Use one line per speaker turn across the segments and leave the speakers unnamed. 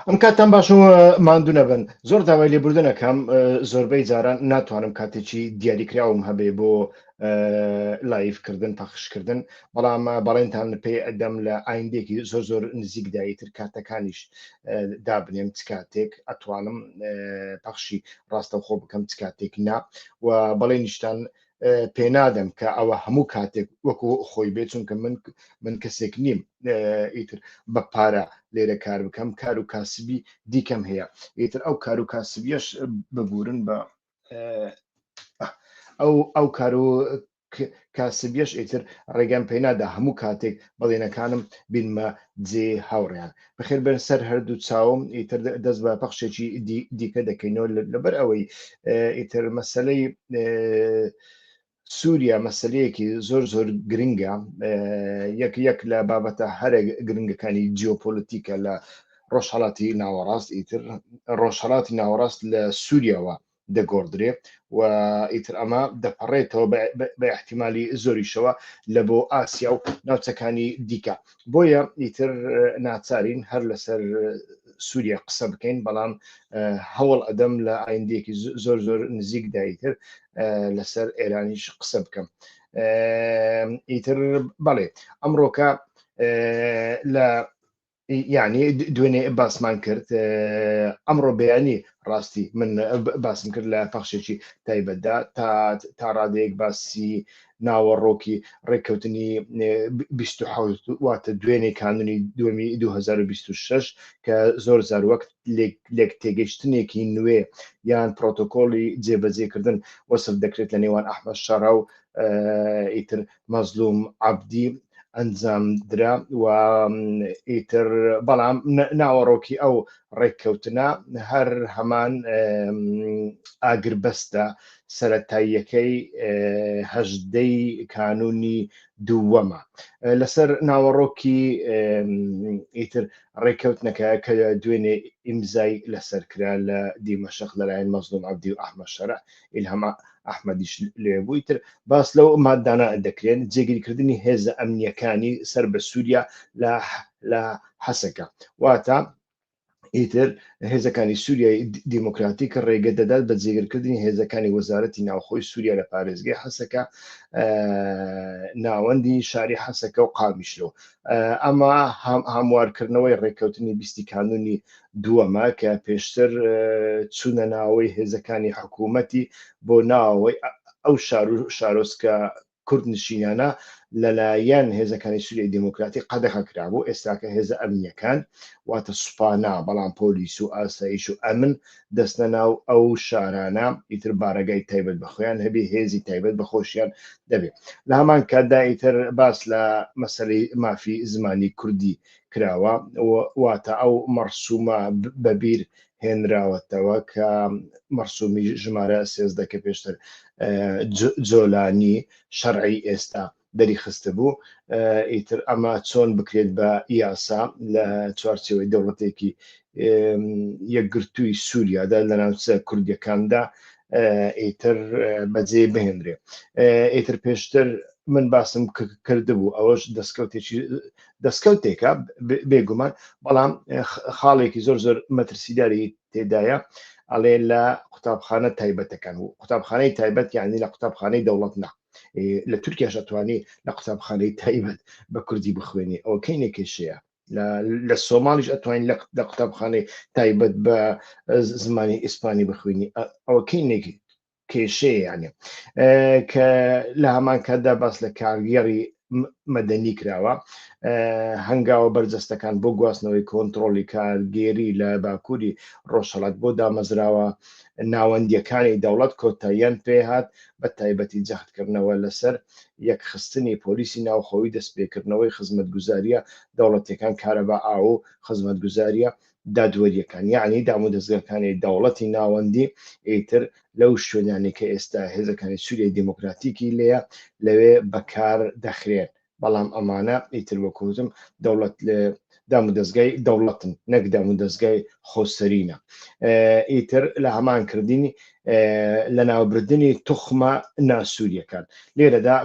ئەم کاتان باش و ماندوو نەبن زۆر داوای لێبوردنەکەم زۆربەی جاران ناتوانم کاتێکی دیاریکراوم هەبێ بۆ لایڤکردن پەخشکردن بەڵام بەڵێنتان پێ ئەدەم لە ئایندێکی زۆر زۆر نزیکداییتر کاتەکانیش دابنێم چ کاتێک ئەتوانم پەخشی ڕاستەوخۆ بکەم چ کاتێک نا و بەڵێنیشتان پێنادەم کە ئەوە هەموو کاتێک وەکو خۆی بێت چونکە من کەسێک نیم ئیتر بە پارە لێرە کار بکەم کار و کاسبی دیکەم هەیە ئیتر ئەو کار و کاسبیەش ببورن بە ئەو کار و کاسبیەش ئیتر ڕێگەم پێنادا هەموو کاتێک بەڵێنەکانم بینمە جێ هاوڕێیان بەخێر بەر سەر هەردوو چاوم ئیتر دەست بە پەخشێکی دیکە دەکەینەوە لەبەر ئەوەی ئیتر مەسەلەی سووریا مەسلەیەکی زۆر زۆر گرنگە یەک لە بابەتە هەرە گرنگەکانی جیۆپۆلیتیکە لە ڕۆژهەڵاتی ناوەڕاست ئیتر ڕۆژهەڵاتی ناوەڕاست لە سووریاوە دەگۆڕدرێ و ئیتر ئەمە دەپەڕێتەوە بە احتیمالی زۆریشەوە لە بۆ ئاسیا و ناوچەکانی دیکە بۆیە ئیتر ناچارین هەر لەسەر سووریا قسە بکەین بەڵام هەوڵ ئەدەم لە ئایندێکی زۆر زۆر نزیکدایتر لەسەر ئێرانیش قسە بکەم ئیتر بەڵێ ئەمڕۆکە لە یعنی دوێنێ باسمان کرد ئەمڕۆ بەیانی ڕاستی من باسم کرد لە پەخشێکی تایبەتدا تا ڕادەیەک باسی ناوەڕۆکی ڕێککەوتنی 26 واتە دوێنێ کانونی دومی 2026 کە زۆر زار وەک لێک تێگەشتنێکی نوێ یان پرۆتۆکۆڵی جێبەجێکردن وەسف دەکرێت لە نێوان ئەحمەد شەڕا و ئیتر مەزلوم عەبدی ئەنجام درا و ئیتر بەڵام ناوەڕۆکی ئەو ڕێککەوتنە هەر هەمان ئاگربەستە سەرەتاییەکەی هەژدەی کانونی دووەمە لەسەر ناوەڕۆکی ئیتر ڕێککەوتنەکە کە دوێنێ ئیمزای لەسەرکرا لە دیمەشق لەلایەن مەزلوم عەبدی و ئەحمەد شەرع ئیلهەم ئەحمەدیش لێبووی تر باس لەو مادانە دەکرێن جێگیرکردنی هێزە ئەمنیەکانی سەر بە سووریا لە حەسەکە واتە ئیتر هێزەکانی سووریای دیموکراتیک ڕێگە دەدات بە جێگیرکردنی هێزەکانی وەزارەتی ناوخۆی سووریا لە پارێزگای حەسەکە ناوەندی شاری حەسەکە و قامیشلۆ ئەمە هەموارکردنەوەی ڕێککەوتنی بیستی کانونی دووەمە کە پێشتر چوونە ناوەی هێزەکانی حکوومەتی بۆ ناوەوەی ئەو شارۆچکە کورد نشینانە لەلایەن هێزەکانی سووریای دیموکراتی قەدەغە کرابوو ئێستاکە هێزە ئەمنیەکان واتە سوپانا بەڵام پۆلیس و ئاسایش و ئەمن دەستنە ناو ئەو شارانە ئیتر بارەگای تایبەت بەخۆیان هەبێ هێزی تایبەت بەخۆشیان دەبێت لە هەمان کاتدا ئیتر باس لە مەسەلەی مافی زمانی کوردی کراوە واتە ئەو مەرسومە بەبیر هێنراوەتەوە کە مەرسومی ژمارە 13 کە پێشتر جۆلانی شەرعی ئێستا دەری خستە بوو ئیتر ئەمە چۆن بکرێت بە یاسا لە چوارچێوەی دەوڵەتێکی یەکگرتووی سووریادا لە ناوچە کوردیەکاندا ئیتر بەجێ بهێنرێ ئیتر پێشتر من باسم کردبوو ئەوەش دەستکەوتێکە بێگومان بەڵام خاڵێکی زۆر زۆر مەترسیداری تێدایە ئەڵێ لە قوتابخانە تایبەتەکان و قوتابخانەی تایبەت یعنی لە قوتابخانەی دەوڵەت نا لە تورکیاش ئەتوانی لە قوتابخانەی تایبەت بە کوردی بخوێنی ئەوە کەینێ کێشەیە لە سۆمالیش ئەتوانین لە قوتابخانەی تایبەت بە زمانی ئیسپانی بخوێنی ئەوە کەینێکی کێشەیە یانێ کە لە هەمان کاتدا باس لە کارگەڕی مەدەنی کراوە هەنگاوە بەرجەستەکان بۆ گواستنەوەی کۆنتترۆلی کارگێری لە باکووری ڕۆژهەڵات بۆ دامەزراوە ناوەندیەکانی دەوڵەت کۆتاییان پێهات بە تایبەتی جەختکردنەوە لەسەر یەکخستنی پۆلیسی ناوخۆوی دەستپێکردنەوەی خزمەتگوزاریە دەوڵەتەکان کارەبا ئاو و خزمەتگوزاریە دادوەریەکان یعنی دام و دەستگاکانی دەوڵەتی ناوەندی ئیتر لەو شوێنانی کە ئێستا هێزەکانی سووریای دیموکراتیکی لێیە لەوێ بەکار دەخرێن بەڵام ئەمانە ئیتر وەکوتم دەوڵەت دام و دەستگای دەوڵەتن نەک دام و دەستگای خۆسەرینە ئیتر لە هەمان کردنی لە ناوبردننی توخمە ناسووریەکان لێرەدا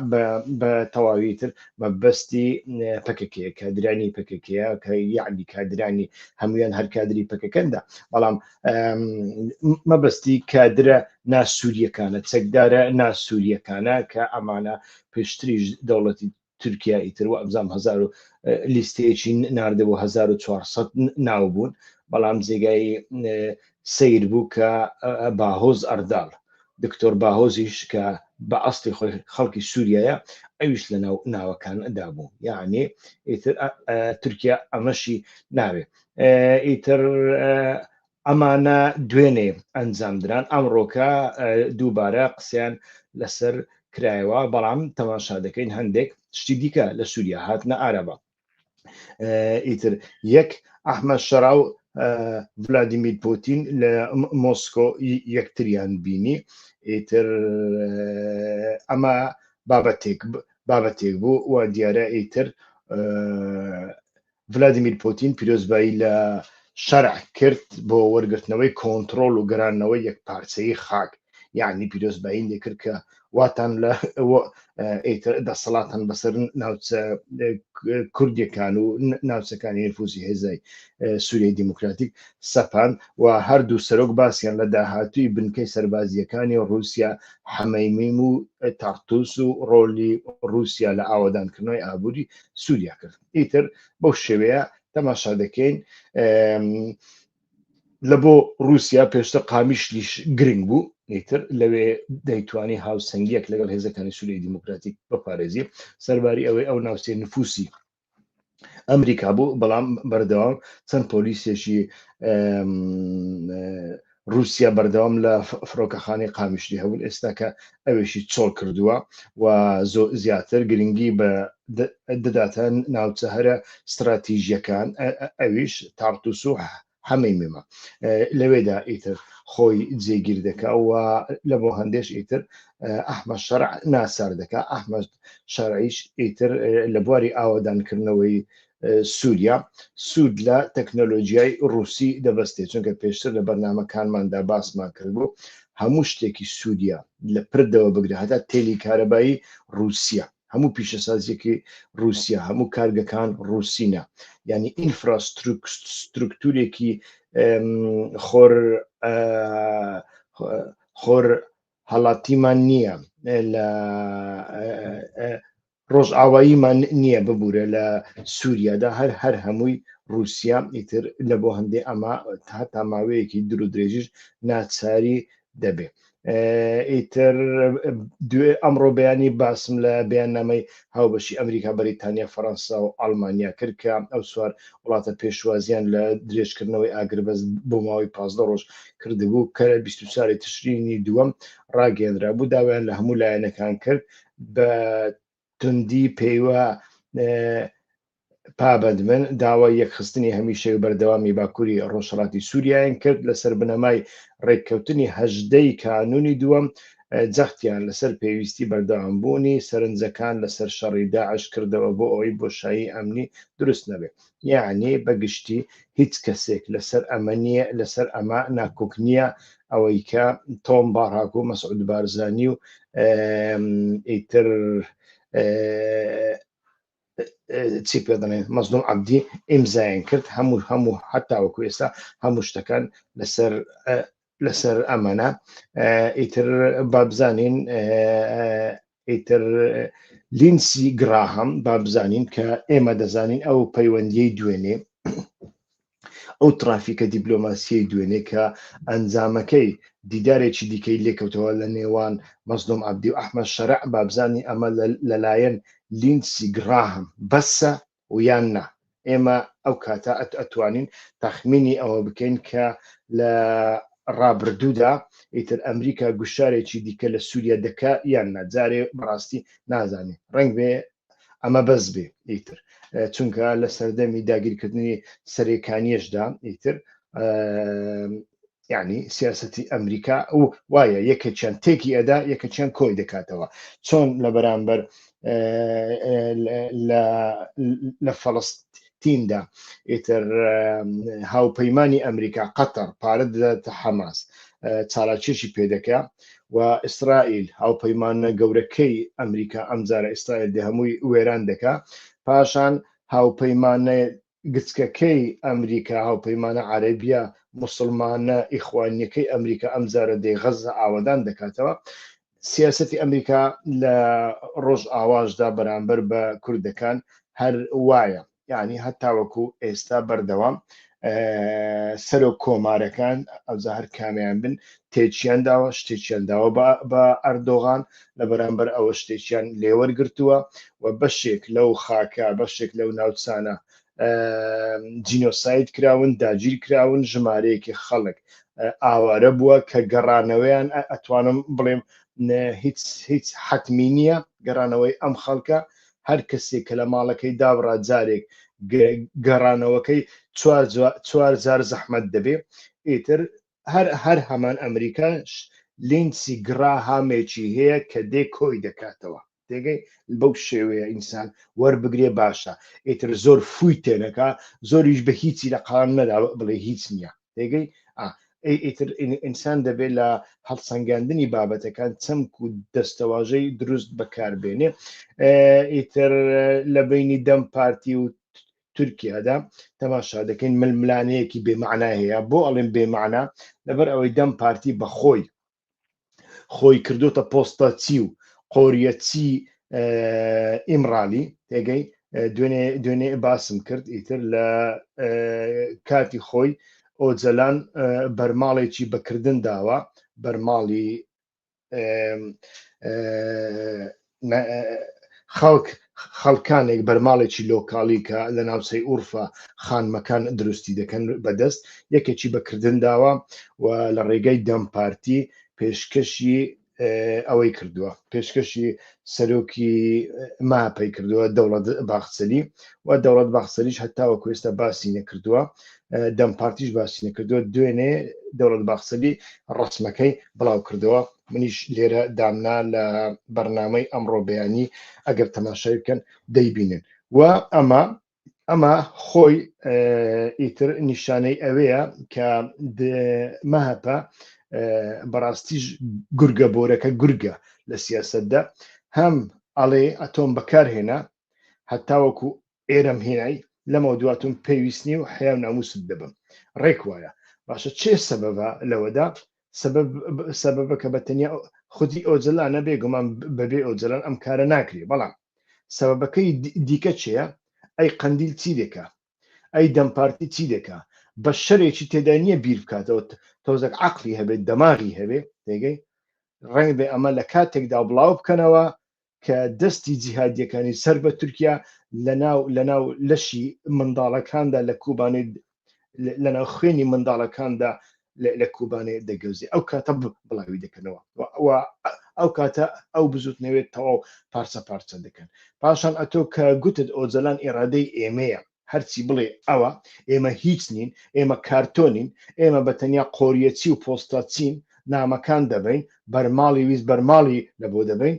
بە تەواویتر مەبەستی پەکەکەیە کادرانی پەکەکەیە کە یعنی کادرانی هەمویان هەر کادری پەکەکەندا بەڵام مەبەستی کادرە ناسووریەکانە چەکدارە ناسووریەکانە کە ئەمانە پێشتریش دەوڵەتی تورکیا ئیتر و ئەمزام هزار و لیستەیەکی ناردەبوو 1400 ناوبوون بەڵام جێگای سیر بوو کە باهۆز ئەرداڵ دکتۆر باهۆزیش کە بە ئەستی خۆی خەڵکی سووریایە ئەویش لە ناوەکاندا بوو یعنی ئیتر تورکیا ئەمەشی ناوێ ئیتر ئەمانە دوێنێ ئەنجامدران ئەمڕۆکە دووبارە قسەیان لەسەر کرایەوە بەڵام تەماشا دەکەین هەندێک شتی دیکە لە سووریا هاتنە ئارەبە ئیتر یەک ئەحمەد شەراو ڤلادیمیر پوتین لە مۆسکۆ یەکتریان بینی ئیتر ئەمە بابەتێک بوو و دیارە ئیتر ڤلادیمیر پوتین پیرۆزبایی لە شەرع کرد بۆ وەرگرتنەوەی کۆنتترۆل و گەرانەوەی یەک پارچەی خاک یعنی پیرۆزبایی لێکرد کە واتان لە دەسەڵاتان بەسەر ناوچە کوردیەکان و ناوچەکانی نفوسی هێزای سووریای دیموکراتیک سەپان و هەردوو سەرۆک باسییان لە داهاتووی بنکەی سەربازیەکانی رووسیا حەمەیمیم و تارتوس و ڕۆلی رووسیا لە ئاوادانکردنەوەی ئابووری سووریا کرد ئیتر بەو شێوەیە تەماشا دەکەین لە بۆ رووسیا پێشتر قامیشلیش گرنگ بوو ئیتر لەوێ دەیتوانی هاوسەنگیەک لەگەڵ هێزەکانی سووریای دیموکراتیک بپارێزی سەرباری ئەوەی ئەو ناوچەی نفوسی ئەمریکا بوو بەڵام بەردەوام چەند پۆلیسێکی رووسیا بەردەوام لە فڕۆکەخانی قامیشلی هەبوون ئێستا کە ئەوێشی چۆڵ کردووە و زیاتر گرنگی بە دەداتە ناوچە هەرە استراتیژیەکان ئەویش تارتوس و حەمەیممە لەوێدا ئیتر خۆی جێگیر دەکا و لە بۆ هەندێش ئیتر ئەحمەد شەرع ناسار دەکا ئەحمەد شەرعیش ئیتر لە بواری ئاوادانکردنەوەی سووریا سوود لە تەکنۆلۆژیای رووسی دەبەستێت چونکە پێشتر لە بەرنامەکانماندا باسمان کردبوو هەموو شتێکی سووریا لە پردەوە بگرە هەتا تێلی کارەبایی رووسیا هەموو پیشەسازیەکی رووسیا هەموو کارگەکان رووسینە یعنی ئینفراستروکتورێکی خۆر هەڵاتیمان نییە لە ڕۆژئاواییمان نییە ببوورە لە سووریادا هەر هەمووی رووسیا ئیتر لە بۆ هەندێک ئەمە هەتا ماوەیەکی دوور و درێژیش ناچاری دەبێت ئیتر ئەمڕۆ بەیانی باسم لە بەیاننامەی هاوبەشی ئەمریکا بەریتانیا فەڕەنسا و ئەڵمانیا کرد کە ئەو سوار وڵاتە پێشوازیان لە درێژکردنەوەی ئاگربەز بۆ ماوەی 15 ڕۆژ کردبوو کە 24 تشرینی دووەم ڕاگەیەنرا بوو داوایان لە هەموو لایەنەکان کرد بە توندی پێیوە پابەندمن داوای یەکخستنی هەمیشەی و بەردەوامی باکووری ڕۆژهەڵاتی سووریایان کرد لەسەر بنەمای ڕێککەوتنی هەژدەی کانونی دووەم جەختیان لەسەر پێویستی بەردەوامبوونی سەرنجەکان لەسەر شەڕی داعش کردەوە بۆ ئەوەی بۆشایی ئەمنی دروست نەبێت یعنی بەگشتی هیچ کەسێک لەسەر ئەمە نییە لەسەر ئەمە ناکۆک نییە ئەوەی کە تۆم باڕاک و مەسعود بارزانی و ئیتر چی پێ دەڵێن مەزلوم عەبدی ئیمزایان کرد هەموو هەتاوەکو ئێستا هەموو شتەکان لەسەر ئەمەنە ئیتر بابزانین ئیتر لینسی گراهەم بابزانین کە ئێمە دەزانین ئەو پەیوەندیەی دوێنێ ئەو ترافیکە دیبلۆماسیەی دوێنێ کە ئەنجامەکەی دیدارێکی دیکەی لێکەوتەوە لە نێوان مەزلوم عەبدی و ئەحمەد شەرع بابزانی ئەمە لەلایەن لینسی گراهەم بەسە و یان نا ئێمە ئەو کاتە ئەتوانین تەخمینی ئەوە بکەین کە لە ڕابردوودا ئیتر ئەمریکا گوشارێکی دیکە لە سووریا دەکا یان نەجارێ بەڕاستی نازانێ ڕەنگ بێ ئەمە بەس بێ ئیتر چونکە لە سەردەمی داگیرکردنی سەرێکانیەشدا ئیتر يعني سياسة أمريكا وایە یەکێکیان تێکی ئەدا یەکێکیان کۆی دەکاتەوە چۆن لە بەرامبەر لە فەڵەستیندا ئیتر هاوپەیمانی ئەمریکا قەتەر پارە دەداتە حەماس چالاکیێکی پێدەکە و ئیسرائیل هاوپەیمانە گەورەکەی ئەمریکا ئەمجارە ئیسرائیل هەمووی وێران دەکا پاشان هاوپەیمانە گچکەکەی ئەمریکا هاوپەیمانە عەرەبیە مسلمانە ئیخوانیەکەی ئەمریکا ئەمجارە دەی غەزە ئاوەدان دەکاتەوە سیاسەتی ئەمریکا لە ڕۆژ ئاواشدا بەرامبەر بە کوردەکان هەر وایە یعنی هەتاوەکو ئێستا بەردەوام سەرۆک کۆمارەکان ئەوجا هەر کامیان بن تێکیان داوە شتێکیان داوە بە ئەردۆغان لە بەرامبەر ئەوە شتێکیان لێوەرگرتووە و بەشێک لەو خاکە بەشێک لەو ناوچانە جینۆساید کراون داگیر کراون ژمارەیەکی خەڵک ئاوارە بووە کە گەڕانەوەیان ئەتوانم بڵێم هیچ حتمی نییە گەڕانەوەی ئەم خەڵکە هەر کەسێک کە لە ماڵەکەی دابڕا جارێک گەڕانەوەکەی 4,000 زەحمەت دەبێ ئیتر هەر هەمان ئەمریکاش لینسی گڕا هامێکی هەیە کە دێ کۆی دەکاتەوە تێگەی بەو شێوەیە ئینسان وەربگرێ باشە ئیتر زۆر فوی تێنەکە زۆریش بە هیچی لە قام نەدا بڵێ هیچ نییە تێگەی ئیتر ئینسان دەبێت لە هەڵسەنگاندنی بابەتەکان چەمک و دەستەواژەی دروست بەکاربێنێ ئیتر لە بینی دەم پارتی و تورکیادا تەماشا دەکەین ململانەیەکی بێمەعنا هەیە بۆ ئەڵێن بێمەعنا لەبەر ئەوەی دەم پارتی بە خۆی کردوتە پۆستە چی و قۆریە چی ئیمڕالی تێگەی دوێنێ باسم کرد ئیتر لە کاتی خۆی ئۆجەلان بەرماڵێکی بەکردن داوە بەرماڵی خەڵکانێک بەرماڵێکی لۆکاڵی کە لە ناوچەی ئورفا خانمەکان دروستی دەکەن بەدەست یەکێکی بەکردن داوە و لە ڕێگەی دەم پارتی پێشکەشی ئەوەی کردووە پێشکەشی سەرۆکی ماپەی کردووە دەوڵەت باخچەلی و دەوڵەت باخچەلیش هەتاوەکو ئێستا باسی نەکردووە دەم پارتیش باسی نەکردووە دوێنێ دەوڵەت باخچەلی ڕسمەکەی بڵاو کردەوە منیش لێرە دامنا لە بەرنامەی ئەمڕۆ بەیانی ئەگەر تەماشای بکەن دەیبینن و ئەمە خۆی ئیتر نیشانەی ئەوەیە کە مەهەپە بەڕاستیش گورگە بۆرەکە گورگە لە سیاسەتدا هەم ئەڵێ ئەتۆم بەکارهێنا هەتاوەکو ئێرەم هێنایی لەمە دواتون پێویستنی و حیا و ناموست دەبم ڕێک وایە باشە چێ سەبەبە لەوەدا سەبەبە کە بەتەنیا خودی ئۆجلانە بێگومان بەبێ ئۆجلان ئەم کارە ناکرێ بەڵام سەبەبەکەی دیکە چیە ئەی قەندیل چی دەکا ئەی دەمپارتی چی دەکا بە شەرێکی تێدا نییە بیر بکاتەوە تۆزێک عەقلی هەبێت دەماغی هەبێ تێگەی ڕەنگ بێ ئەمە لە کاتێکدا بڵاو بکەنەوە کە دەستی جیهادیەکانی سەر بە تورکیا لەناو لەشی منداڵەکاندا لە کوبانێ لەناو خوێنی منداڵەکاندا لە کوبانێ دەگەوزی ئەو کاتە بڵاوی دەکەنەوە ئەو کاتە ئەو بزوتنەوێت تەواو پارچە پارچە دەکەن پاشان ئەتۆ کە گوتت ئۆجەلان ئێرادەی ئێمەیە هەرچی بڵێ ئەوە ئێمە هیچ نین ئێمە کارتۆنین ئێمە بەتەنیا قۆریەچی و پۆستاچین نامەکان دەبین بەرماڵی ویست بەرماڵی لە بۆ دەبین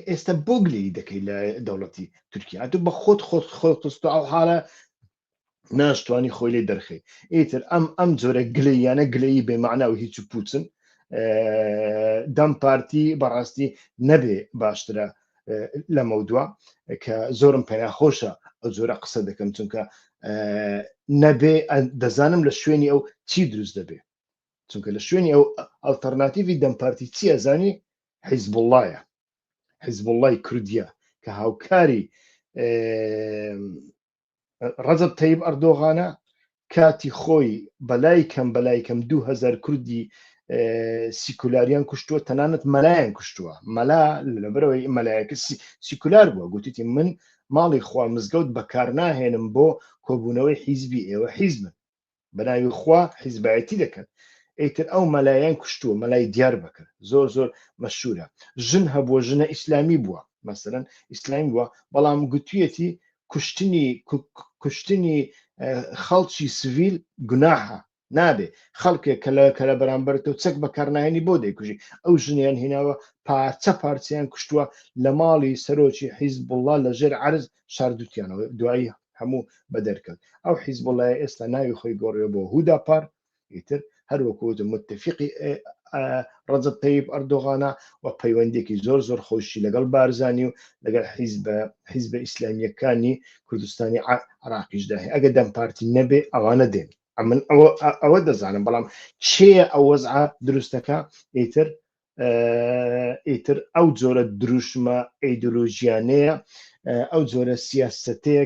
ئێستا بۆگلی دەکەی لە دەوڵەتی تورکیا تو بە خۆت ئەو حالە ناشتوانی خۆی لێ دەرخی ئیتر ئەم جۆرە گلەیانە گلەیی بێمەعنا و هیچ و پوچن دەم پارتی بەڕاستی نەبێ باشترە لە مەودووە کە زۆرم پێناخۆشە ئەو جۆرە قسە دەکەم چونکە نەبێ دەزانم لە شوێنی ئەو چی دروست دەبێ چونکە لە شوێنی ئەو ئەڵتەرناتیڤی دەم پارتی چی ئەزانی حیزب اللهە حیزب اللهی کوردیە کە هاوکاری ڕەجەب تەیب ئەردۆغانە کاتی خۆی بەلای کەم 2000 کوردی سیکولاریان کوشتووە تەنانەت مەلایان کوشتووە مەلا لەبەرەوەی مەلایەکە سیکولار بووە گوتیتی من ماڵی خوا مزگەوت بەکار ناهێنم بۆ کۆبوونەوەی حیزبی ئێوە حیزبن بەناوی خوا حیزبایەتی دەکەن ئیتر ئەو مەلایان کوشتووە مەلای دیار بکرد زۆر مەشهورە ژن هەبووە ژنە ئیسلامی بووە مەسەلەن ئیسلامی بووە بەڵام گوتوویەتی کوشتنی خەڵکی سڤیل گوناحە نابێ خەڵکێک کە لە بەرامبەرتەوە چەک بەکارناهێنی بۆ دەیکوژی ئەو ژنیان هێناوە پارچە پارچیان کوشتووە لە ماڵی سەرۆکی حیزبوڵڵا لە ژێر عەرز شاردوتیانەوە دوایی هەموو بە دەرکەوت ئەو حیزبوڵڵای ئێستا ناوی خۆی گۆڕیەوە بۆ هوداپار ئیتر هەروەکوت متفقی ڕەجەب تەیب ئەردۆغانە و پەیوەندێکی زۆر زۆر خۆشی لەگەڵ بارزانی و لەگەڵ حیزبە ئیسلامیەکانی کوردستانی عراقیشدا هەیە ئەگە دەم پارتی نەبێ ئەوانە دێن من ئەوە دەزانم بەڵام چێە ئەو وەزعە دروستەکە ئیتر ئەو جۆرە دروشمە ئەیدۆلۆژیانەیە ئەو جۆرە سیاسەتەیە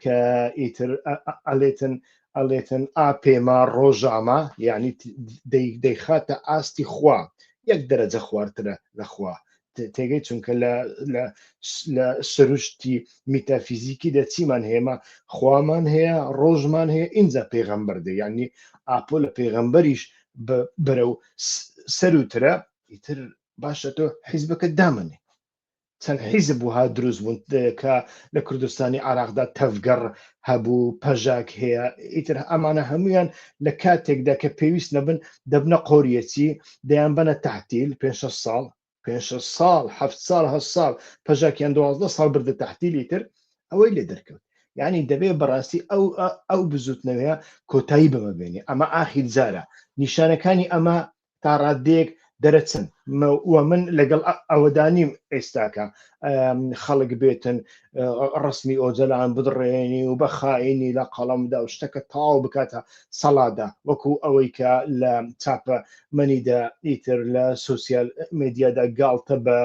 کە ئیتر ئەڵێتن ئاپێما ڕۆژامە یعنی دەیخاتە ئاستی خوا یەک دەرەجە خوارترە لە خوا تێگەی چونکە لە سروشتی میتافیزیکی دەچیمان هەیەمە خوامان هەیە ڕۆژمان هەیە ئینجا پێغەمبەر دێ یعنی ئاپۆ لە پێغەمبەریش بەرەو سەروترە ئیتر باشە تۆ حیزبەکە دامنێ چەند حیزب وها دروست بوون کە لە کوردستانی عراقدا تەفگەڕ هەبوو پەژاک هەیە ئیتر ئەمانە هەمویان لە کاتێکدا کە پێویست نەبن دەبنە قۆریەتی دەیان بنە تەحتیل 5 ساڵ 5 ساڵ 7 ساڵ 8 ساڵ پەژاکیان 12 ساڵ بردە تەحتیلی تر ئەوەی لێ دەرکەوت یعنی دەبێ بەڕاستی ئەو بزوتنەوەیە کۆتایی بمەبێنێ ئەمە ئاخیر جارە نیشانەکانی ئەمە تا ڕادەیەک دەرەچن و من لەگەڵ ئەوەدانیم ئێستاکە خەڵک بێتن ڕسمی ئۆجەلان بدڕێنی و بەخائینی لە قەڵەمدا و شتەکە تاو بکاتە سەڵادا وەکو ئەوەی کە لە چاپە منیدا ئیتر لە سوسیال مێدیادا گاڵتە بە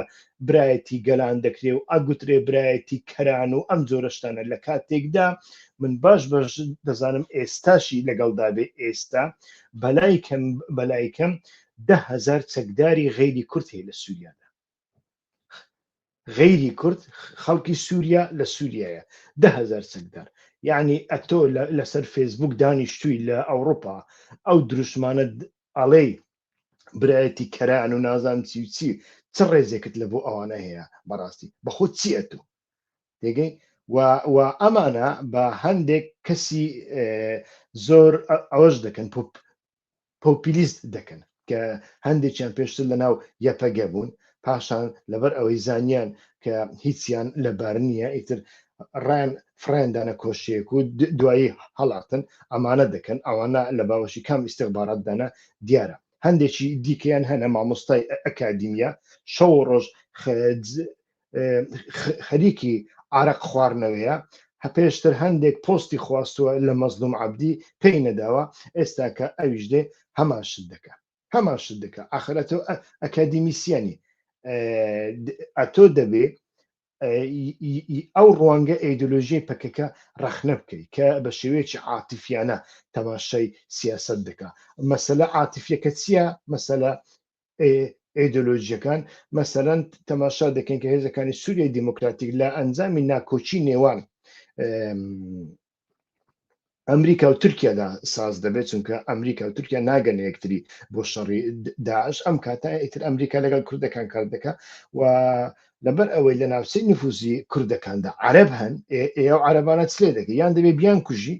برایەتی گەلان دەکرێ و ئەگوترێ برایەتی کەران و ئەم جۆرە شتانە لە کاتێکدا من باش دەزانم ئێستاشی لەگەڵدا بێ ئێستا بەلایکەم 10,000 چەکداری غەیری کورد هەیە لە سووریادا غەیری کورد خەڵکی سووریا لە سووریایە 10,000 چەکدار یعنی ئەتۆ لەسەر فێسبوک دانیشتووی لە ئەوروپا ئەو دروشمانە ئەڵێ برایەتی کەران و نازان چی چ ڕێزێکت لە بۆ ئەوانە هەیە بەڕاستی بەخۆت چیە تو دێگەی و ئەمانە بە هەندێک کەسی زۆر ئەوەش دەکەن پۆپیلیست دەکەن کە هەندێکیان پێشتر لە ناو یەپەگە بوون پاشان لەبەر ئەوەی زانیان کە هیچیان لەبار نییە ئیتر ڕیان فرێندانە کۆشیەک و دوایی هەڵاتن ئەمانە دەکەن ئەوانە لە باوەشی کام ئیستیخباراتدانە دیارە هەندێکی دیکەیان هەنە مامۆستای ئەکادیمیا شەو ڕۆژ خەریکی عارەق خواردنەوەیە پێشتر هەندێک پۆستی خواستووە لە مەزلوم عەبدی پێی نەداوە ئێستا کە ئەویش دێ هەماشت دەکە ئاخرەتەوە ئەکادیمیسیانی ئەتۆ دەبێ ئەو ڕوانگە ئەیدۆلۆژیای پەکەکە ڕەخنە بکەیت کە بە شێوەیەکی عاتیفیانە تەماشای سیاست دەکات مەسەلە عاتیفیەکە چییە مەسەلە ئەیدۆلۆژیەکان مەسەلەن تەماشا دەکەین کە هێزەکانی سووریای دیموکراتیک لە ئەنجامی ناکۆچی نێوان ئەمریکا و تورکیادا ساز دەبێت چونکە ئەمریکا و تورکیا ناگەن یەکتری بۆ شەڕی داعش ئەم کاتە ئیتر ئەمریکا لەگەڵ کوردەکان کار دەکات و لەبەر ئەوەی لە ناوچەی نفوزی کوردەکاندا عەرەب هەن ئێوە عەرەبانە چلێ دەکەن یان دەبێ بیان کوژی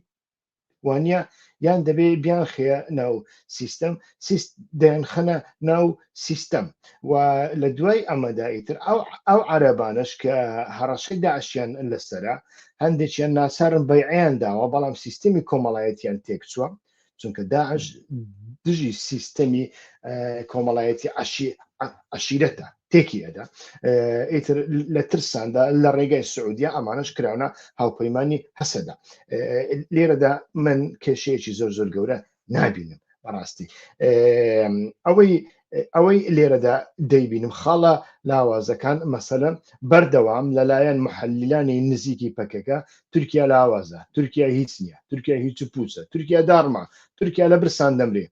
وانە یان دەبێ بیان خەیە ناو سیستەم دەیان خەنە ناو سیستەم و لە دوای ئەمەدا ئیتر ئەو عەرەبانش کە هەڕەشەی داعشیان لەسەرە هەندێکیان ناسارن بەیعیان داوە بەڵام سیستەمی کۆمەڵایەتیان تێکچووە چونکە داعش دژی سیستەمی کۆمەڵایەتی عەشیرەتە تێکی ئەدا ئیتر لە ترساندا لە ڕێگای سعودیا ئەمانش کراونە هاوپەیمانی هەسەدا لێرەدا من کێشەیەکی زۆر زۆر گەورە نابینم بەڕاستی ئەوەی لێرەدا دەیبینم خاڵە لاوازەکان مەسەلەن بەردەوام لەلایەن محەلیلانی نزیکی پەکەکە تورکیا لاوازە تورکیا هیچ نییە تورکیا هیچ پوچە تورکیا دارما تورکیا لە برسان دەمرێ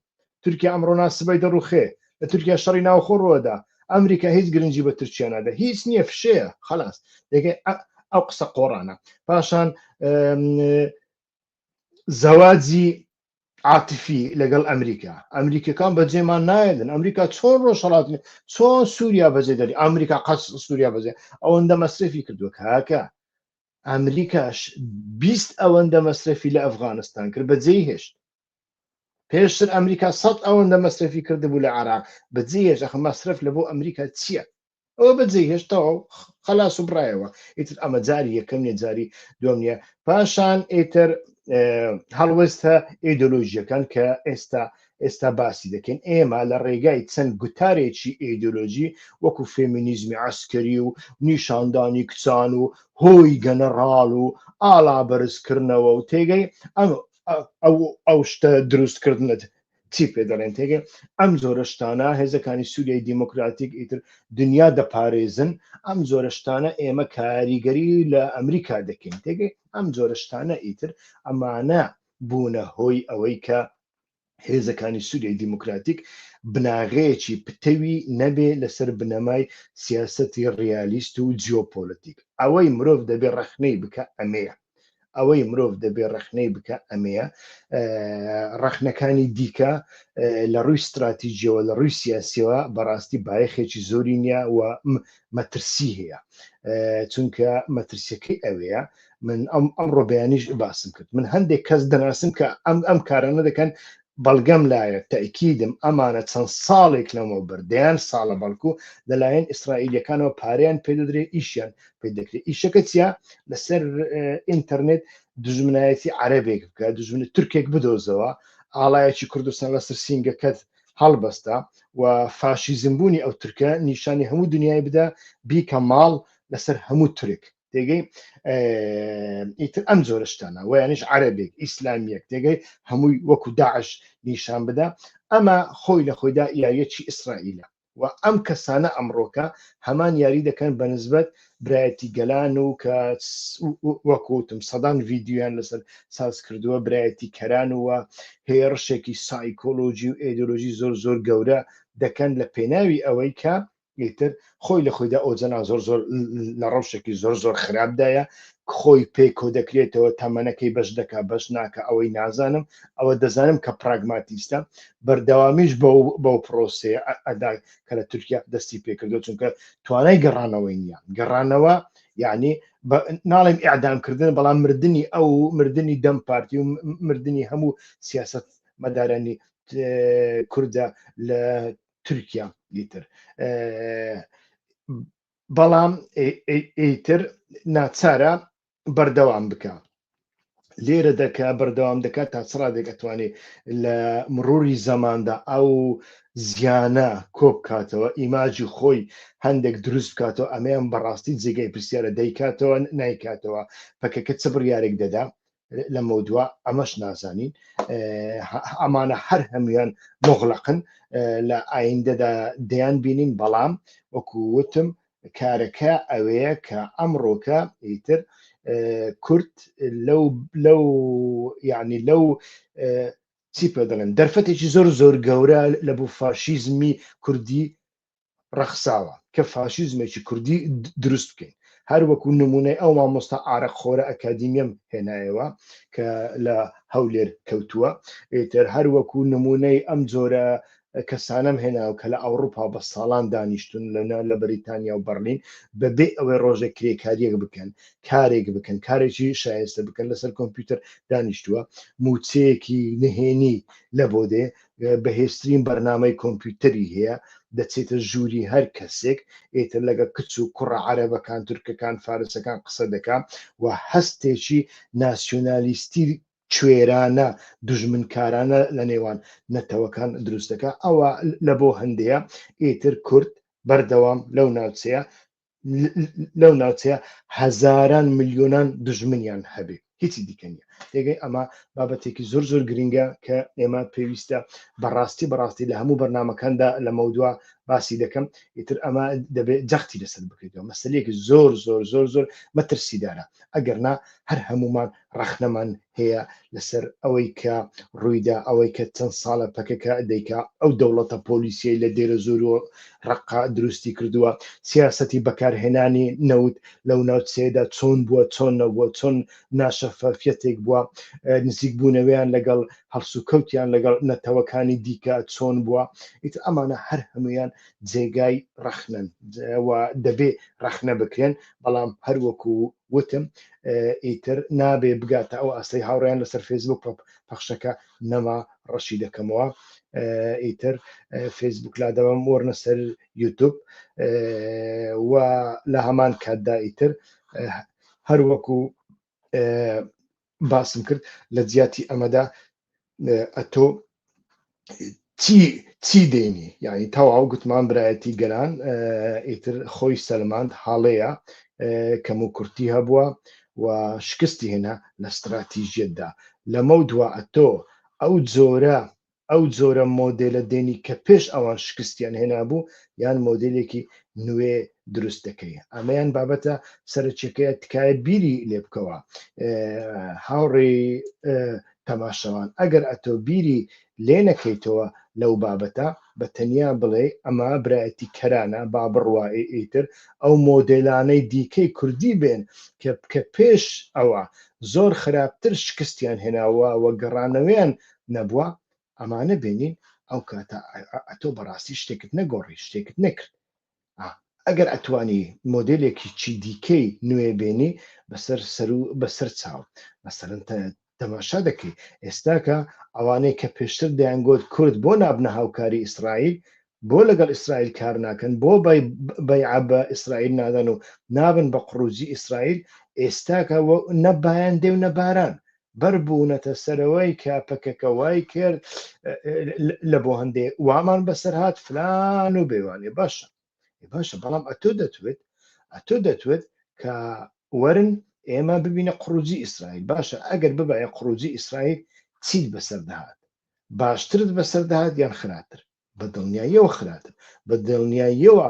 تورکیا ئەمڕۆ ناسبەی دەڕوخێ لە تورکیا شەڕی ناوخۆڕەوەدا ئەمریکا هیچ گرنگی بە تورکیا نادا هیچ نییە فشەیە خلاص دەگەی ئەو قسە قۆڕانە پاشان زەواجی عاتفی لەگەڵ ئەمریکەکان بەجێمان نایدن ئەمریکا چۆن ڕۆژهەڵاتی چۆن سووریا بەجێ دەری ئەمریکا قەت سووریا بەجێ ئەوەندە مەسرفی کردووە کاکە ئەمریکاش 20 ئەوەندە مەسرفی لە ئەفغانستان کرد بەجێی هێشت پێشتر ئەمریکا 100 ئەوەندە مەصرفی کردبوو لە عێراق بەجێهێش ئەخ مەصرف لە بۆ ئەمریکا چییە؟ ئەوە بەجێهێشتەوە خەلاص و برایەوە ئیتر ئەمە جاری یەکەم نیە جاری دوم نیە پاشان ئیتر هەڵوەستە ئیدۆلۆژیەکان کە ئێستا باسی دەکەن ئێمە لە ڕێگای چەند گوتارێکی ئیدۆلۆژی وەکو فێمینیزمی عسکەری و نیشاندانی کچان و هۆی گەنەڕاڵ و ئاڵا بەرزکردنەوە و تێگەی ئەو شتە دروستکردنت چی پێ دەڵێن تێگەی ئەم زۆرە شتانە هێزەکانی سووریای دیموکراتیک ئیتر دنیا دەپارێزن ئەم زۆرە شتانە ئێمە کاریگەری لە ئەمریکا دەکەین تێگەی ئەم زۆرە شتانە ئیتر ئەمانە بوونە هۆی ئەوەی کە هێزەکانی سووریای دیموکراتیک بناغەیەکی پتەوی نەبێ لەسەر بنەمای سیاسەتی ڕیالیست و جیۆپۆلیتیک ئەوەی مرۆڤ دەبێ ڕەخنەی بکە ئەمەیە ئەوەی مرۆڤ دەبێ ڕەخنەی بکە ئەمەیە ڕەخنەکانی دیکە لە ڕووی استراتیژیەوە لە ڕووی سیاسیەوە بەڕاستی بایەخێکی زۆری نییە و مەترسی هەیە چونکە مەترسیەکەی ئەوەیە من ئەمڕۆ بەیانیش باسم کرد من هەندێک کەس دەناسم کە ئەم کارانە دەکەن بەڵگەم لایە تەکیدم ئەمانە چەند ساڵێک لەمەوە بەردەیان ساڵە بەڵکو لەلایەن ئیسرائیلەکانەوە پارەیان پێ دەدرێت ئیشیان پێ دەکرێت ئیشەکە چیە لەسەر ئینتەرنێت دژمنایەتی عەرەبێک بکە دژمنە تورکێک بدۆزەوە ئاڵایەکی کوردستان لەسەر سینگەکەت هەڵبەستە و فاشیزمبوونی ئەو تورکە نیشانی هەموو دنیای بدە بیکە ماڵ لەسەر هەموو تورک تێگەی ئیتر ئەم زۆرەشتانە ویانش عەرەبێک ئیسلامیەک تێگەی هەمووی وەکو داعش نیشان بدە ئەمە خۆی لە خۆیدا یاریەکی ئیسرائیلە و ئەم کەسانە ئەمڕۆکە هەمان یاری دەکەن بەنسبەت برایەتی گەلان و کە وەکوتم سەدان ڤیددیویان لەسەر ساز کردووە برایەتی کەران وە هێرشێکی سایکۆلۆژی و ئیدۆلۆژی زۆر گەورە دەکەن لە پێناوی ئەوەی کە ئیتر خۆی لە خۆیدا ئۆجەنا زۆر لە ڕەوشێکی زۆر خراپدایە خۆی پێی کۆ دەکرێتەوە تەمەنەکەی بەش دەکا بەش ناکە ئەوەی نازانم ئەوە دەزانم کە پراگماتیستە بەردەوامیش بەو پرۆسەیە ئەدا کە لە تورکیا دەستی پێکردو چونکە توانای گەڕانەوەی نییە گەڕانەوە یعنی ناڵێم ئیعدامکردن بەڵام مردنی ئەو مردنی دەم پارتی و مردنی هەموو سیاست مەدارانی کوردە لە تورکیا دیتر بەڵام ئیتر ناچارە بەردەوام بکە لێرە دەکا بەردەوام دەکات تا چڕادێک ئەتوانێت لە مروری زەماندا ئەو زیانە کۆبکاتەوە ئیماجی خۆی هەندێک دروست بکاتەوە ئەمەیان بەڕاستی جێگەی پرسیارە دەیکاتەوە نایکاتەوە پەکەکە چ بڕیارێک دەدا لە مەودووە ئەمەش نازانین ئەمانە هەر هەمویان مغلقن لە ئایندەدا دەیان بینین بەڵام وەکووتم کارەکە ئەوەیە کە ئەمڕۆکە ئیتر کورد لەو یعنی لەو چی پێ دەڵێن دەرفەتێکی زۆر گەورە لە بوو فاشیزمی کوردی ڕەخساوە کە فاشیزمێکی کوردی دروست بکەین هەر وەکو نمونەی ئەو مامۆستا ئارەقخۆرە ئەکادیمیەم هێنایەوە کە لە هەولێر کەوتووە ئێتر هەر وەکو نمونەی ئەم جۆرە کەسانم هێناوە کە لە ئەوروپا بە ساڵان دانیشتون لە بەریتانیا و بەرلین بەبێ ئەوەی ڕۆژێک کرێکاریەک بکەن کارێک بکەن کارێکی شایستە بکەن لەسەر کۆمپیوتەر دانیشتووە موچەیەکی نهێنی لە بۆ دێ بەهێزترین بەرنامەی کۆمپیوتەری هەیە دەچێتە ژووری هەر کەسێک ئێتر لەگە کچ و کوڕە عەرەبەکان تورکەکان فارسەکان قسە دەکات و هەستێکی ناسیۆنالیستی کوێرانە دوژمنکارانە لە نێوان نەتەوەکان دروستەکە ئەوە لە بۆ هەندەیە ئێتر کورد بەردەوام لەو ناوچەیە هەزاران ملیۆنان دژمنیان هەبێ هیچی دیکە نیە تێگەی ئەمە بابەتێکی زۆر گرنگە کە ئێمە پێویستە بەڕاستی لە هەموو بەرنامەکاندا لە مەودووە باسی دەکەم ئیتر ئەمە دەبێت جەختی لەسەر بکرێتەوە مەسلەیەکی زۆر مەترسیدارە ئەگەرنا هەر هەمومان ڕەخنەمان هەیە لەسەر ئەوەی کە ڕوویدا ئەوەی کە چەند ساڵە پەکەکە دەیکا ئەو دەوڵەتە پۆلیسیەی لە دێرە زۆر و ڕقا دروستی کردووە سیاسەتی بەکارهێنانی نەوت لەو ناوچەیەدا چۆن بووە چۆن نەبووە چۆن ناشەفافیەتێک بووە نزیک بوونەوەیان لەگەڵ هەڵسوکەوتیان لەگەڵ نەتەوەکانی دیکە چۆن بووە ئیتر ئەمانە هەر هەمویان جێگای ڕەخنن و دەبێ ڕەخنە بکرێن بەڵام هەروەکو وتم ئیتر نابێ بگاتە ئەو ئاسەی هاوڕێیان لەسەر فێسبوک پەخشەکە نەما ڕەشی دەکەمەوە ئیتر فێسبوک لادەوام وەرنە سەر یوتوب و لە هەمان کاتدا ئیتر هەروەکو باسم کرد لە جیاتی ئەمەدا ئەتۆ چی دێنی یعنی تەواو گوتمان برایەتی گەران ئیتر خۆی سەلماند حاڵەیە کەم و کورتی هەبووە و شکستی هێنا لە استراتیژیەتدا لەمە دووە ئەتۆ ئەو جۆرە مۆدێلە دێنی کە پێش ئەوان شکستیان هێنا بوو یان مۆدلێکی نوێ دروست دەکەی ئەمەیان بابەتە سەرچێکەیە تکایە بیری لێ بکەوە هاوڕێ تەماشەوان ئەگەر ئەتۆ بیری لێ نەکەیتەوە لەو بابەتە بە تەنیا بڵێ ئەمە برایەتی کەرانە با بڕواایی ئیتر ئەو مۆدلانەی دیکەی کوردی بێن کە پێش ئەوە زۆر خراپتر شکستیان هێناوە وە گەڕانەوەیان نەبووە ئەمانە بێنین ئەو کاتە ئەتۆ بەڕاستی شتێکت نەگۆڕی شتێکت نەکرد ئەگەر ئەتوانی مۆدلێکی چی دیکەی نوێ بێنی بەسەر چاو مەسەرەن تەماشا دەکەی ئێستاکە ئەوانەی کە پێشتر دەیانگوت کورد بۆ نابنە هاوکاری ئیسرائیل بۆ لەگەڵ ئیسرائیل کار ناکەن بۆ بەیعە بە ئیسرائیل نادەن و نابن بە قڕوجی ئیسرائیل ئێستاکە نەبایان دێ و نەباران بەربوونەتە سەرەوەی کاپەکەکە وای کرد لە بۆ هەندێک وامان بەسەر هات فلان و بێوانێ باشە بەڵام ئەتۆ دەتوێت کە وەرن ئێمە ببینە قڕوجی ئیسرائیل باشە ئەگەر ببایە قڕوجی ئیسرائیل چیت بەسەردەهات باشترت بەسەردەهات یان خراتر بە دڵنیاییەوە خراتر بە دڵنیاییەوە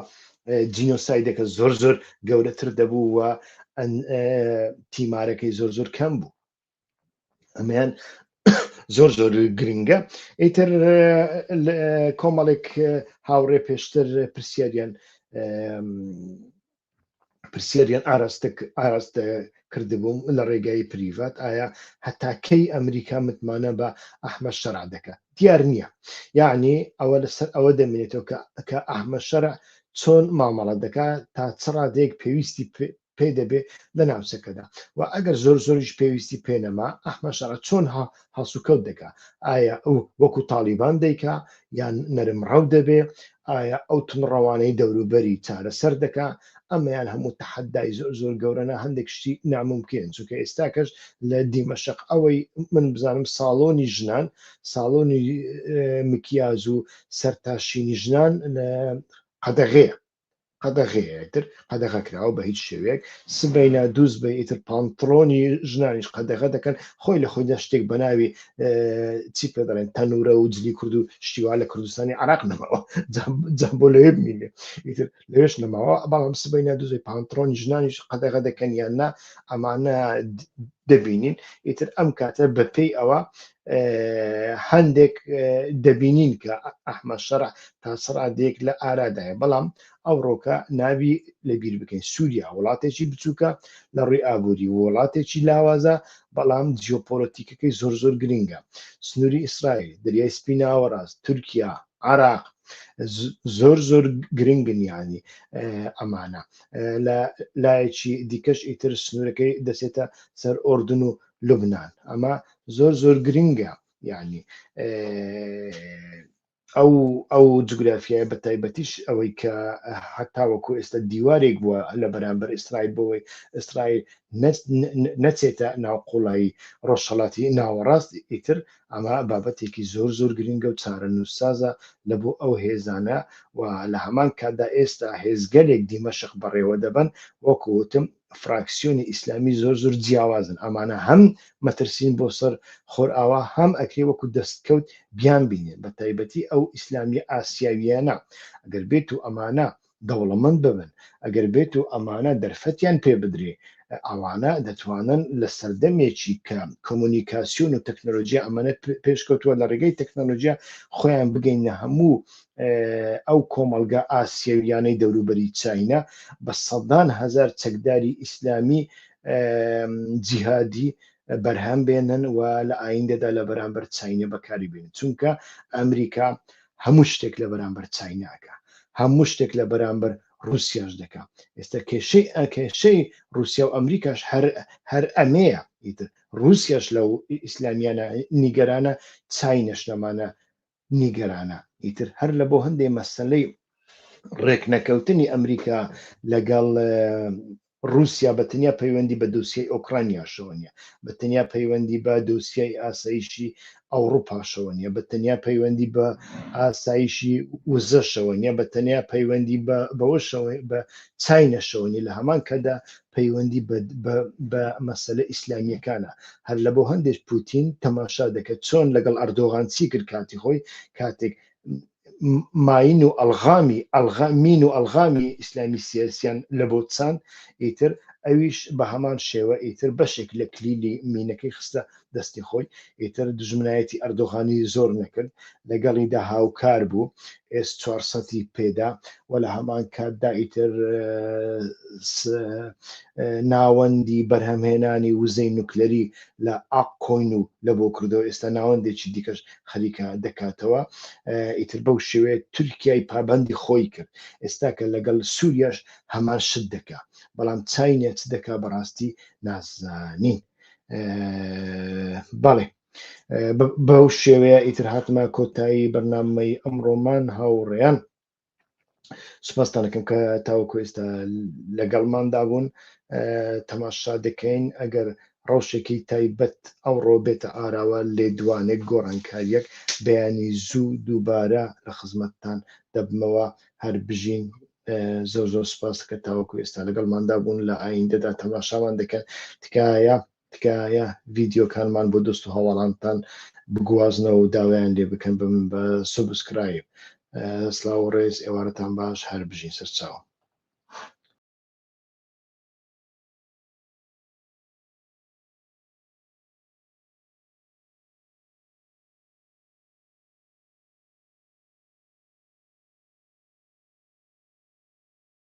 جینۆسایدەکە زۆر گەورەتر دەبوو و تیمارەکەی زۆر کەم بوو ئەمەیان زۆر گرنگە ئیتر کۆمەڵێک هاوڕێ پێشتر پرسیاریان ئاراستە کردبووم لە ڕێگای پریڤات ئایا هەتاکەی ئەمریکا متمانە بە ئەحمەد شەرع دەکە دیار نییە یعنی ئەوە لەسەر ئەوە دەمێنێتەوە کە ئەحمەد شەرع چۆن مامەڵە دەکات تا چ ڕادەیەک پێویستی پێ دەبێ لە ناوچەکەدا و ئەگەر زۆریش پێویستی پێنەما ئەحمەد شەرع چۆن هەڵسوکەوت دەکات ئایا ئەو وەکو تالیبان دەیکا یان نەرم ڕەو دەبێ ئایا ئەو تونڕەوانەی دەوروبەری چارەسەر دەکات ئەمەیان هەموو تەحەدای زۆر گەورەنە هەندێک شتی ناممکن چونکە ئێستاکەش لە دیمەشق ئەوەی من بزانم ساڵۆنی ژنان ساڵۆنی مکیاز و سەرتاشینی ژنان لە قەدەغەیەتر قەدەغەکراوە بە هیچ شێوەیەک سبەینا دووز بە ئیتر پانتڕۆنی ژنانیش قەدەغە دەکەن خۆی لە خۆیدا شتێک بەناوی چی پێ دەڵێن تەنورە و جلی کورد و شتیوا لە کوردستانی عراق نەماوە جا بۆ لەوێ بمینێ ئیتر لەوێش نەماوە بەڵام سبەینا دووزی پانتڕۆنی ژنانیش قەدەغە دەکەن یان نا ئەمانە دەبینین ئیتر ئەم کاتە بەپێی ئەوە هەندێک دەبینین کە ئەحمەد شەرع تا سەرادێک لە ئارادایە بەڵام ئەو ڕۆکە ناوی لەبیر بکەین سووریا وڵاتێکی بچووکە لە ڕووی ئابووری وڵاتێکی لاوازە بەڵام جیۆپۆلۆتیکەکەی زۆر گرنگە سنووری ئیسرائیل دەریای سپی ناوەڕاست تورکیا عراق زۆر گرنگن یانی ئەمانە لە لایەکی دیکەش ئیتر سنوورەکەی دەچێتە سەر ئۆردن و لوبنان ئەمە زۆر گرنگە یعنی ئەو جوگرافیای بە تایبەتیش ئەوەی کە هەتاوەکو ئێستا دیوارێک بووە لە بەرامبەر ئیسرائیل بۆەوەی ئیسرائیل نەچێتە ناوقوڵایی ڕۆژهەڵاتی ناوەڕاست ئیتر ئەمە بابەتێکی زۆر گرنگە و چارە نووسسازە لە بۆ ئەو هێزانە و لە هەمان کاتدا ئێستا هێزگەلێک دیمەشق بەڕێوە دەبن وەکوتم فراکسیۆنی ئیسلامی زۆر جیاوازن ئەمانە هەم مەترسین بۆ سەر خۆرئاوا هەم ئەکرێ وەکو دەستکەوت بیان بینێن بە تایبەتی ئەو ئیسلامی ئاسیاویانە ئەگەر بێت و ئەمانە دەوڵەمەند ببن ئەگەر بێت و ئەمانە دەرفەتیان پێ بدرێ ئەوانە دەتوانن لە سەردەمێکی کە کۆمونیکاسیۆن و تەکنۆلۆژیا ئەمانە پێشکەوتووە لە ڕێگەی تەکنۆلۆژیا خۆیان بگەینە هەموو ئەو کۆمەلگا ئاسیاویانەی دەوروبەری چاینە بە سەدان هەزار چەکداری ئیسلامی جیهادی بەرهەم بێنن و لە ئایندەدا لە بەرامبەر چاینە بەکاری بێنن چونکە ئەمریکا هەموو شتێک لە بەرامبەر چایناکە هەموو شتێک لە بەرامبەر رووسیاش دەکا ئێستا کێشەی رووسیا و ئەمریکاش هەر ئەمەیە ئیتر رووسیاش لەو ئیسلامیانە نیگەرانە چاینەش لەمانە نیگەرانە ئیتر هەر لە بۆ هەندێک مەسەلەی ڕێکنەکەوتنی ئەمریکا لەگەڵ رووسیا بەتەنیا پەیوەندی بە دۆسیای ئۆکرانیاشەوە نیە بەتەنیا پەیوەندی بە دۆسیای ئاسایشی ئەوروپاشەوە نیە بەتەنیا پەیوەندی بە ئاسایشی وزەشەوە نیە بەتەنیا پەیوەندی بەوەشەوە بە چاینەشەوە نی لە هەمان کەدا پەیوەندی بە مەسەلە ئیسلامیەکانە هەر لە بۆ هەندێک پوتین تەماشا دەکەت چۆن لەگەڵ ئەردۆغان چی کرد کاتی خۆی کاتێک ماین و ئەلغامین و ئەلغامی ئیسلامی سیاسیان لە بۆ چان ئیتر ئەویش بە هەمان شێوە ئیتر بەشێک لە کلیلی مینەکەی خستە دەستی خۆی ئیتر دژمنایەتی ئەردۆغانی زۆر نەکرد لەگەڵیدا هاوکار بوو S-400 پێدا و لە هەمان کاتدا ئیتر ناوەندی بەرهەمهێنانی وزەی نوکلەری لە ئاق کۆین و لە بۆ کردەوە ئێستا ناوەندێکی دیکەش خەریکە دەکاتەوە ئیتر بەو شێوەیە تورکیای پابەندی خۆی کرد ئێستا کە لەگەڵ سووریاش هەمان شت دەکا بەڵام چاینێت دەکا بەڕاستی نازانین بەڵێ بەو شێوەیە ئیتر هاتمە کۆتایی بەرنامەی ئەمڕۆمان هاوڕێیان سوپاستان دەکەم کە تاوەکو ئێستا لەگەڵماندا بوون تەماشا دەکەین ئەگەر ڕەوشێکی تایبەت ئەوڕۆ بێتە ئاراوە لێدوانێک گۆڕانکاریەک بەیانی زوو دووبارە لە خزمەتتان دەبمەوە هەر بژین زۆر زۆر سوپاس کە تاوەکو ئێستا لەگەڵماندا بوون لە ئایندەدا تەماشامان دەکەن تکایە ڤیدیۆکانمان بۆ دۆست و هەواڵانتان بگوازنەوە و داوایان لێ بکەن بە سوبسکرایب سلااو ڕێز ئێوارەتان باش هەر بژین سەرچاوە